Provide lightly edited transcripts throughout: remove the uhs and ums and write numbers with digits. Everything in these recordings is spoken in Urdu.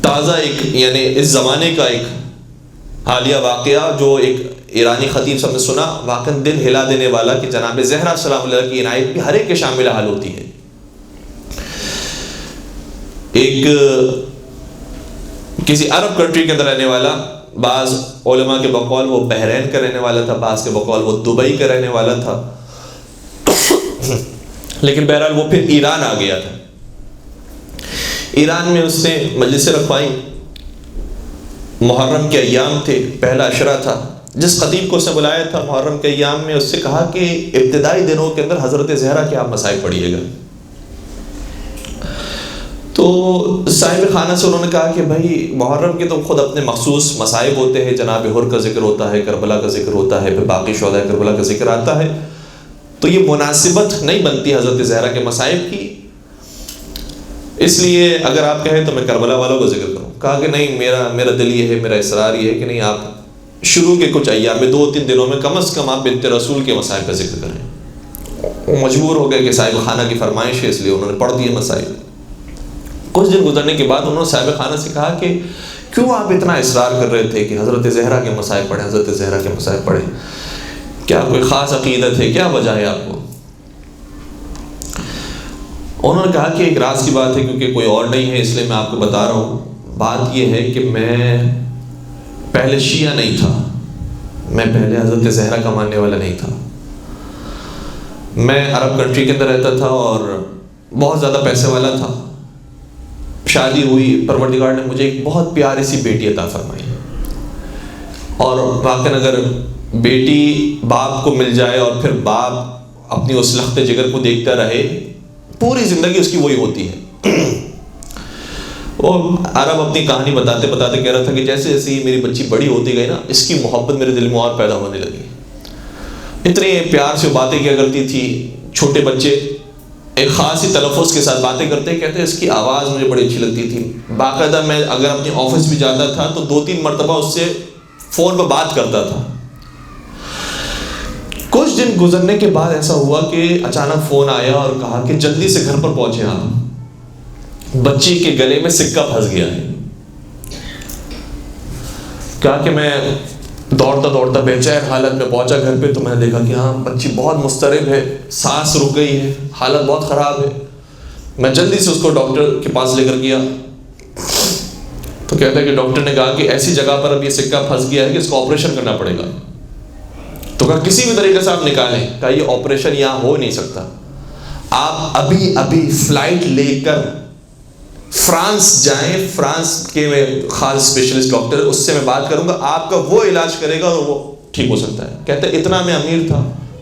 تازہ ایک یعنی اس زمانے کا ایک حالیہ واقعہ جو ایک ایرانی خطیب صاحب نے سنا، واقعا دل ہلا دینے والا، کہ جناب زہرا سلام اللہ علیہ کی عنایت بھی ہر ایک کے شامل حال ہوتی ہے۔ ایک کسی عرب کنٹری کے اندر رہنے والا، بعض علماء کے بقول وہ بحرین کا رہنے والا تھا، بعض کے بقول وہ دبئی کا رہنے والا تھا، لیکن بہرحال وہ پھر ایران آ گیا تھا۔ ایران میں اس نے مجلسیں رکھوائی، محرم کے ایام تھے، پہلا عشرہ تھا۔ جس خطیب کو اس نے بلایا تھا محرم کے ایام میں، اس سے کہا کہ ابتدائی دنوں کے اندر حضرت زہرا کے آپ مصائب پڑھیے گا۔ تو صاحب خانہ سے انہوں نے کہا کہ بھائی محرم کے تو خود اپنے مخصوص مصائب ہوتے ہیں، جناب حر کا ذکر ہوتا ہے، کربلا کا ذکر ہوتا ہے، پھر باقی شہداء کربلا کا ذکر آتا ہے، تو یہ مناسبت نہیں بنتی حضرت زہرا کے مصائب کی، اس لیے اگر آپ کہیں تو میں کربلا والوں کا ذکر کروں۔ کہا کہ نہیں، میرا دل یہ ہے، میرا اصرار یہ ہے کہ نہیں، آپ شروع کے کچھ ایام میں 2-3 دنوں میں کم از کم آپ بنت رسول کے مصائب کا ذکر کریں۔ وہ مجبور ہو گئے کہ صاحب خانہ کی فرمائش ہے، اس لیے انہوں نے پڑھ دیے مصائب۔ کچھ دن گزرنے کے بعد انہوں نے صاحب خانہ سے کہا کہ کیوں آپ اتنا اصرار کر رہے تھے کہ حضرت زہرا کے مصائب پڑھیں، حضرت زہرا کے مصائب پڑھیں، کیا کوئی خاص عقیدت ہے، کیا وجہ ہے آپ کو؟ انہوں نے کہا کہ ایک راز کی بات ہے، کیونکہ کوئی اور نہیں ہے اس لیے میں آپ کو بتا رہا ہوں۔ بات یہ ہے کہ میں پہلے شیعہ نہیں تھا، میں پہلے حضرت زہرا کا ماننے والا نہیں تھا۔ میں عرب کنٹری کے اندر رہتا تھا اور بہت زیادہ پیسے والا تھا۔ شادی ہوئی، پروردگار نے مجھے ایک بہت پیاری سی بیٹی عطا فرمائی، اور واقعاً اگر بیٹی باپ کو مل جائے اور پھر باپ اپنی اس لخت جگر کو دیکھتا رہے، پوری زندگی اس کی وہی ہوتی ہے۔ وہ عرب اپنی کہانی بتاتے بتاتے کہہ رہا تھا کہ جیسے جیسے ہی میری بچی بڑی ہوتی گئی نا، اس کی محبت میرے دل میں اور پیدا ہونے لگی۔ اتنے پیار سے باتیں کیا کرتی تھی، چھوٹے بچے ایک خاص ہی تلفظ کے ساتھ باتیں کرتے، کہتے اس کی آواز مجھے بڑی اچھی لگتی تھی۔ باقاعدہ میں اگر اپنے آفس بھی جاتا تھا تو 2-3 مرتبہ اس سے فون پہ بات کرتا تھا۔ کچھ دن گزرنے کے بعد ایسا ہوا کہ اچانک فون آیا اور کہا کہ جلدی سے گھر پر پہنچے آپ، بچی کے گلے میں سکہ پھنس گیا ہے۔ کہا کہ میں دوڑتا دوڑتا بے چین حالت میں پہنچا گھر پہ، تو میں نے دیکھا کہ ہاں بچی بہت مضطرب ہے، سانس رک گئی ہے، حالت بہت خراب ہے۔ میں جلدی سے اس کو ڈاکٹر کے پاس لے کر گیا، تو کہتا ہے کہ ڈاکٹر نے کہا کہ ایسی جگہ پر اب یہ سکہ پھنس گیا ہے کہ اس کو آپریشن کرنا پڑے گا۔ تو کہا کسی بھی طریقے سے آپ نکالیں، کہا یہ آپریشن یہاں ہو نہیں سکتا، آپ ابھی فلائٹ لے کر فرانس جائیں، فرانس کے میں خاص اسپیشلسٹ ڈاکٹر، اس سے میں بات کروں گا، آپ کا وہ علاج کرے گا اور وہ ٹھیک ہو سکتا ہے۔ کہتے ہیں اتنا میں امیر تھا،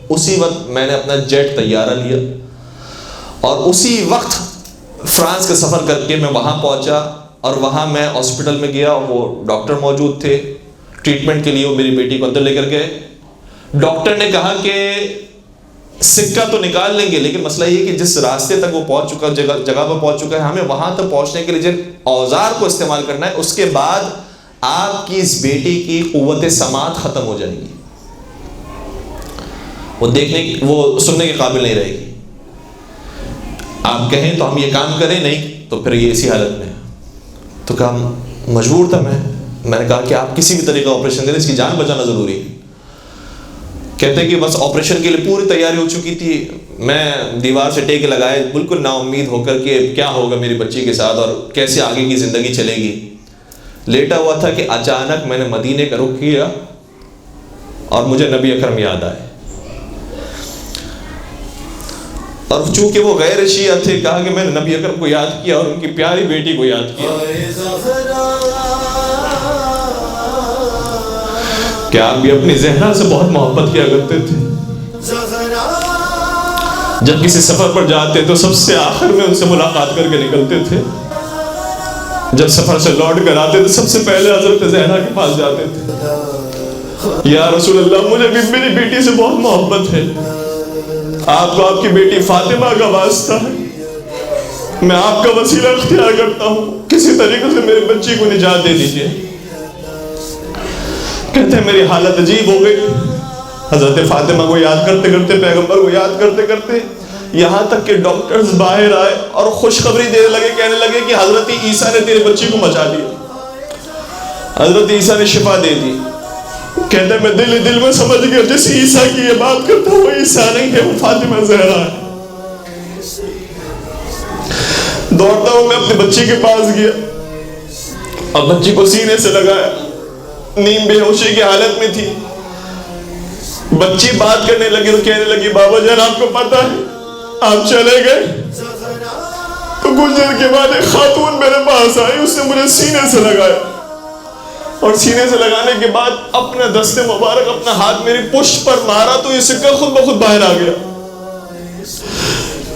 اسی وقت میں نے اپنا جیٹ طیارہ لیا اور اسی وقت فرانس کا سفر کر کے میں وہاں پہنچا، اور وہاں میں ہاسپٹل میں گیا، وہ ڈاکٹر موجود تھے ٹریٹمنٹ کے لیے، وہ میری بیٹی کو اندر لے کر گئے۔ ڈاکٹر نے کہا کہ سکہ تو نکال لیں گے، لیکن مسئلہ یہ کہ جس راستے تک وہ پہنچ چکا، جگہ پر پہنچ چکا ہے، ہمیں وہاں تک پہنچنے کے لیے جن اوزار کو استعمال کرنا ہے، اس کے بعد آپ کی اس بیٹی کی قوت سماعت ختم ہو جائے گی، وہ سننے کے قابل نہیں رہے گی۔ آپ کہیں تو ہم یہ کام کریں، نہیں تو پھر یہ اسی حالت میں۔ تو کہا مجبور تھا میں نے کہا کہ آپ کسی بھی طریقے آپریشن کریں، اس کی جان بچانا ضروری ہے۔ کہتے ہیں کہ بس آپریشن کے لیے پوری تیاری ہو چکی تھی، میں دیوار سے ٹیک لگائے بالکل نا امید ہو کر کہ کیا ہوگا میری بچی کے ساتھ اور کیسے آگے کی زندگی چلے گی۔ لیٹا ہوا تھا کہ اچانک میں نے مدینے کا رخ کیا اور مجھے نبی اکرم یاد آئے، اور چونکہ وہ غیر شیعہ تھے، کہا کہ میں نے نبی اکرم کو یاد کیا اور ان کی پیاری بیٹی کو یاد کیا۔ کیا آپ بھی اپنی زہرا سے بہت محبت کیا کرتے تھے؟ جب کسی سفر پر جاتے تو سب سے آخر میں ان سے ملاقات کر کے نکلتے تھے، جب سفر سے لوٹ کر آتے تو سب سے پہلے حضرت زہرا کے پاس جاتے تھے۔ یا رسول اللہ، مجھے بھی میری بیٹی سے بہت محبت ہے، آپ کو آپ کی بیٹی فاطمہ کا واسطہ ہے، میں آپ کا وسیلہ اختیار کرتا ہوں، کسی طریقے سے میری بچی کو نجات دے دیجیے۔ کہتے ہیں میری حالت عجیب ہو گئی، حضرت فاطمہ کو یاد کرتے کرتے، پیغمبر کو یاد کرتے کرتے، یہاں تک کہ ڈاکٹرز باہر آئے اور خوشخبری دینے لگے، کہنے لگے کہ حضرت عیسیٰ نے تیرے بچی کو بچا دیا، حضرت عیسیٰ نے شفا دے دی۔ کہتے ہیں میں دل میں سمجھ گیا جس عیسیٰ کی یہ بات کرتا ہوں وہ عیسیٰ نہیں ہے، وہ فاطمہ زہرا ہے۔ دوڑتا ہوں میں اپنے بچی کے پاس گیا اور بچی کو سینے سے لگایا، نیم بے ہوشی کی حالت میں تھی۔ بچی بات کرنے لگی تو کہنے لگی بابا جان آپ کو پتا ہے آپ چلے گئے تو کچھ دیر کے بعد ایک خاتون میرے پاس آئی، اس نے مجھے سینے سے لگایا اور سینے سے لگانے کے بعد اپنا دست مبارک اپنا ہاتھ میری پشت پر مارا تو یہ سکہ خود بخود باہر آ گیا۔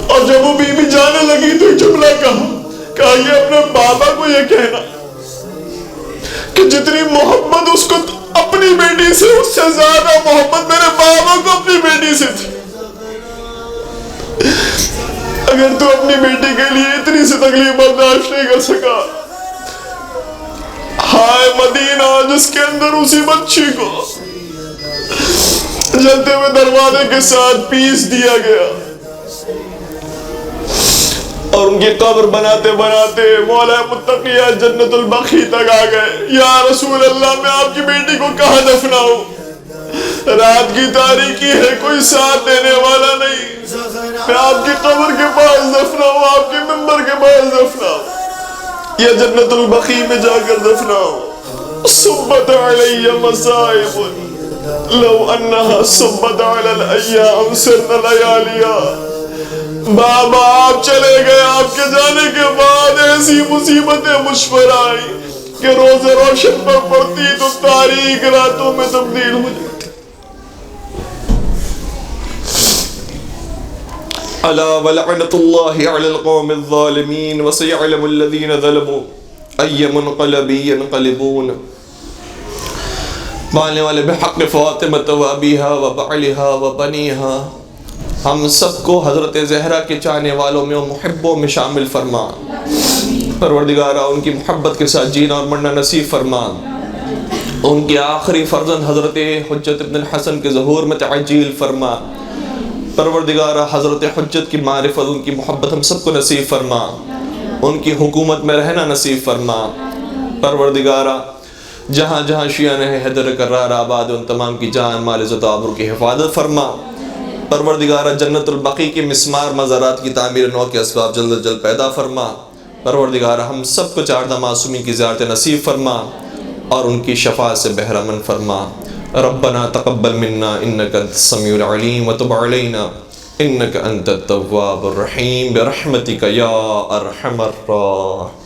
اور جب وہ بی بی جانے لگی تو ایک جملہ کہا کہ اپنے بابا کو یہ کہنا کہ جتنی محبت اس کو اپنی بیٹی سے اس سے زیادہ محبت میرے بابا کو اپنی بیٹی سے تھی۔ اگر تو اپنی بیٹی کے لیے اتنی سی تکلیف برداشت نہیں کر سکا، ہائے مدینہ جس کے اندر اسی بچی کو جلتے ہوئے دروازے کے ساتھ پیس دیا گیا اور ان کی قبر بناتے بناتے مولا متقیہ جنت البقیع تک آ گئے۔ یا رسول اللہ میں آپ کی بیٹی کو کہاں دفناؤں؟ رات کی تاریکی ہے، کوئی ساتھ دینے والا نہیں، میں آپ کی قبر کے پاس دفناؤں، آپ کے منبر کے پاس دفناؤں یا جنت البقیع میں جا کر دفناؤں؟ صبت علی مصائب لو انہا صبت علی الایام سرن لیالیا۔ بابا آپ چلے گئے، آپ کے جانے کے بعد ایسی مصیبتیں مجھ پر آئی کہ روز روشن پر پڑتی تو تاریک راتوں میں تبدیل ہو جاتی۔ الا ولعنۃ اللہ علی القوم الظالمین وسیعلم الذین ظلموا ای منقلب ینقلبون۔ پالنے والے بحق فاطمہ و ابیہا و بعلہا و بنیہا، ہم سب کو حضرت زہرا کے چاہنے والوں میں و محبوں میں شامل فرما۔ پروردگارہ ان کی محبت کے ساتھ جینا اور مرنا نصیب فرما۔ ان کے آخری فرزند حضرت حجت ابن الحسن کے ظہور میں تعجیل فرما۔ پروردگارہ حضرت حجت کی معرفت ان کی محبت ہم سب کو نصیب فرما، ان کی حکومت میں رہنا نصیب فرما۔ پروردگارہ جہاں جہاں شیعہ حیدر کرار آباد ان تمام کی جان مال عزت و آبرو کی حفاظت فرما۔ پروردگارہ جنت البقیع کے مسمار مزارات کی تعمیر نو کے اسباب جلد از جلد پیدا فرما۔ پروردگارہ ہم سب کو چاردہ معصومین کی زیارت نصیب فرما اور ان کی شفاعت سے بہرمند فرما۔ ربنا تقبل منا انك انت السميع العليم وتب علينا انك انت التواب الرحيم برحمتك يا ارحم الراحمين۔